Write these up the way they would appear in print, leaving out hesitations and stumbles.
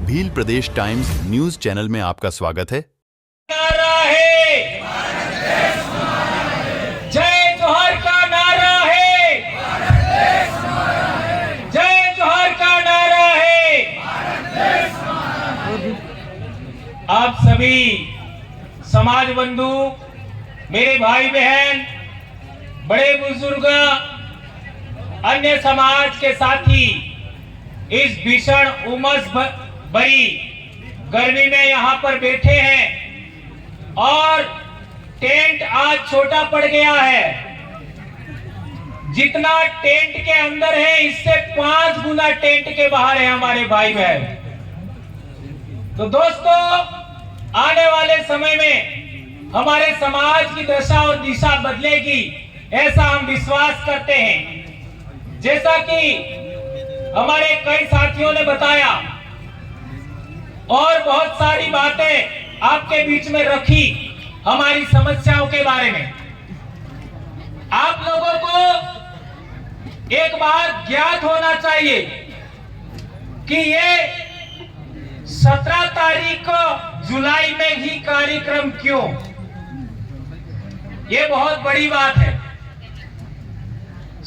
भील प्रदेश times news channel में आपका स्वागत है। नारा है, जय जोहर का नारा है, जय जोहर का नारा है। आप सभी समाज बंधु, मेरे भाई बहन, बड़े बुजुर्ग, अन्य समाज के साथी इस भीषण उमस भरी गर्मी में यहाँ पर बैठे हैं और टेंट आज छोटा पड़ गया है। जितना टेंट के अंदर है इससे 5 गुना टेंट के बाहर है हमारे भाई बहन। तो दोस्तों, आने वाले समय में हमारे समाज की दशा और दिशा बदलेगी, ऐसा हम विश्वास करते हैं। जैसा कि हमारे कई साथियों ने बताया और बहुत सारी बातें आपके बीच में रखी हमारी समस्याओं के बारे में। आप लोगों को एक बात ज्ञात होना चाहिए कि ये 17 तारीख जुलाई में ही कार्यक्रम क्यों, ये बहुत बड़ी बात है।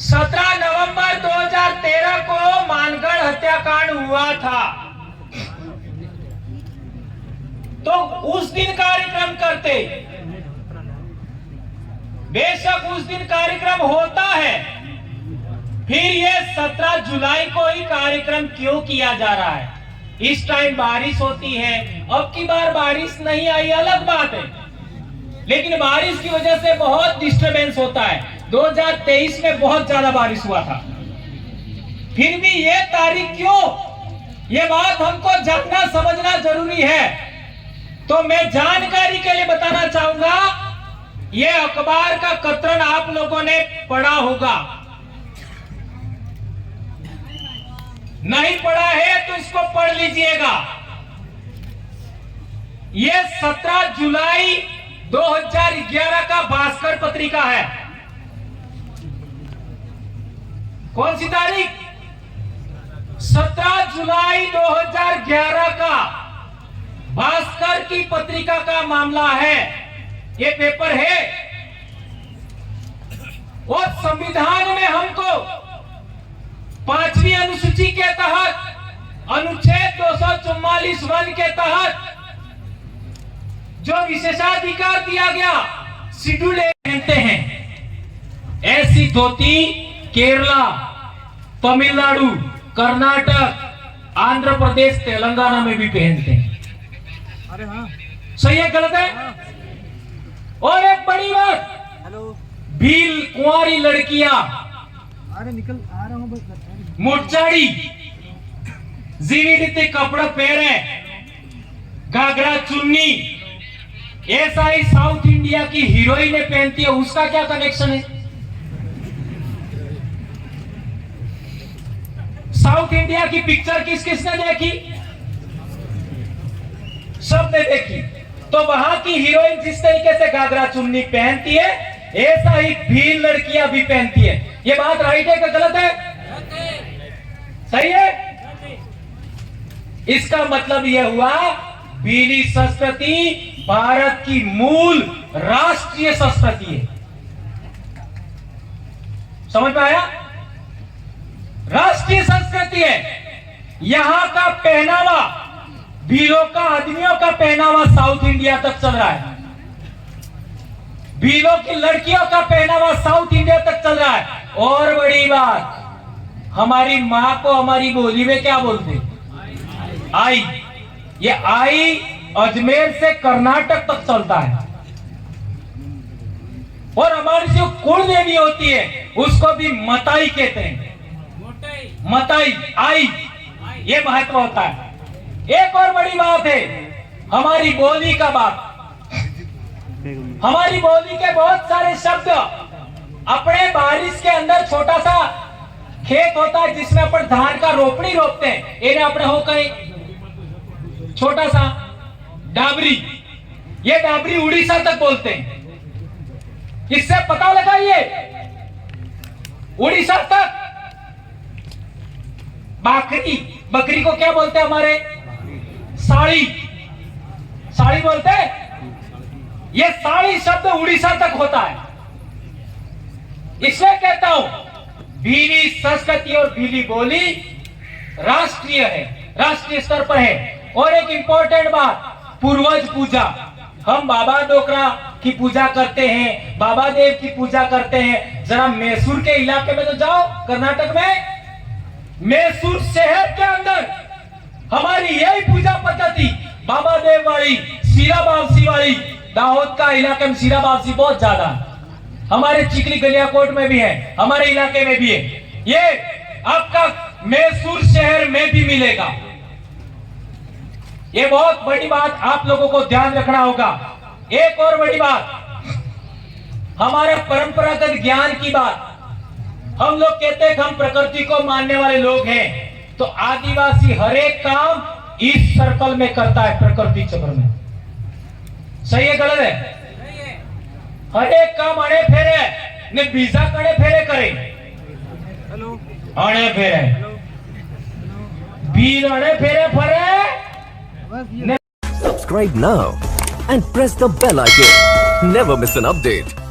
17 नवंबर 2013 को मानगढ़ हत्याकांड हुआ था, तो उस दिन कार्यक्रम करते। बेशक उस दिन कार्यक्रम होता है, फिर ये 17 जुलाई को ही कार्यक्रम क्यों किया जा रहा है? इस टाइम बारिश होती है, अब की बार बारिश नहीं आई अलग बात है, लेकिन बारिश की वजह से बहुत डिस्टरबेंस होता है। 2023 में बहुत ज्यादा बारिश हुआ था, फिर भी ये तारीख क्यों, ये बात हमको जानना समझना जरूरी है। तो मैं जानकारी के लिए बताना चाहूंगा, ये अखबार का कतरन आप लोगों ने पढ़ा होगा, नहीं पढ़ा है तो इसको पढ़ लीजिएगा। ये 17 जुलाई 2011 का भास्कर पत्रिका है। कौन सी तारीख? 17 जुलाई 2011 का भास्कर की पत्रिका का मामला है, ये पेपर है। और संविधान में हमको 5वीं अनुसूची के तहत अनुच्छेद 244(1) के तहत जो विशेषाधिकार दिया गया, शेड्यूल ए पहनते हैं। ऐसी धोती केरला, तमिलनाडु, कर्नाटक, आंध्र प्रदेश, तेलंगाना में भी पहनते हैं। अरे हाँ, सही है गलत है? हाँ। और एक बड़ी बात, हेलो, भील कुंवारी लड़कियां अरे निकल आ रहा हूँ बस। मुर्चाड़ी जीवी रीति कपड़ा पहने, घाघरा चुन्नी, ऐसा ही साउथ इंडिया की हीरोइन पहनती है, उसका क्या कनेक्शन है? साउथ इंडिया की पिक्चर किस किसने देखी? सबने देखी। तो वहां की हीरोइन जिस तरीके से घाघरा चुन्नी पहनती है, ऐसा ही भील लड़कियां भी पहनती है। ये बात राइट है कि गलत है? सही है। इसका मतलब यह हुआ, भीली संस्कृति भारत की मूल राष्ट्रीय संस्कृति है। समझ में आया? राष्ट्रीय संस्कृति है। यहां का पहनावा, भीलों का, आदमियों का पहनावा साउथ इंडिया तक चल रहा है। भीलों की लड़कियों का पहनावा साउथ इंडिया तक चल रहा है। और बड़ी बात, हमारी मां को हमारी बोली में क्या बोलते? आई। ये आई अजमेर से कर्नाटक तक चलता है। और हमारी जो कुल देवी होती है उसको भी मताई कहते हैं। मताई, आई, ये महत्व होता है। एक और बड़ी बात है, हमारी बोली का बात। हमारी बोली के बहुत सारे शब्द, अपने बारिश के अंदर छोटा सा खेत होता है जिसमें अपन धान का रोपनी रोपते हैं, इन्हें अपने हो कहीं छोटा सा डाबरी, ये डाबरी उड़ीसा तक बोलते हैं। इससे पता लगाइए, उड़ीसा तक बकरी, बकरी को क्या बोलते हैं हमारे? साड़ी, साड़ी बोलते हैं, ये साड़ी शब्द उड़ीसा तक होता है। इसलिए कहता हूं भीली संस्कृति और भीली बोली राष्ट्रीय है, राष्ट्रीय स्तर पर है। और एक इंपॉर्टेंट बात, पूर्वज पूजा, हम बाबा डोकरा की पूजा करते हैं, बाबा देव की पूजा करते हैं। जरा मैसूर के इलाके में तो जाओ, कर्नाटक में मैसूर शहर के अंदर हमारी यही पूजा पद्धति बाबा देव वाली, सीरा बावसी वाली, दाहोद का इलाके में सीरा बावसी बहुत ज्यादा है, हमारे चिकली गलियाकोट में भी है, हमारे इलाके में भी है। ये आपका मैसूर शहर में भी मिलेगा। ये बहुत बड़ी बात आप लोगों को ध्यान रखना होगा। एक और बड़ी बात, हमारे परंपरागत ज्ञान की बात, हम लोग कहते हैं कि हम प्रकृति को मानने वाले लोग हैं, तो आदिवासी हर एक काम इस सर्कल में करता है, प्रकृति चक्र में। सही है गलत है? हर एक काम अड़े फेरे ने बीजा कड़े फेरे करे, हेलो अड़े फेरे बीज अड़े फेरे फरे। बस ये Subscribe now and press the bell icon. Never miss an update.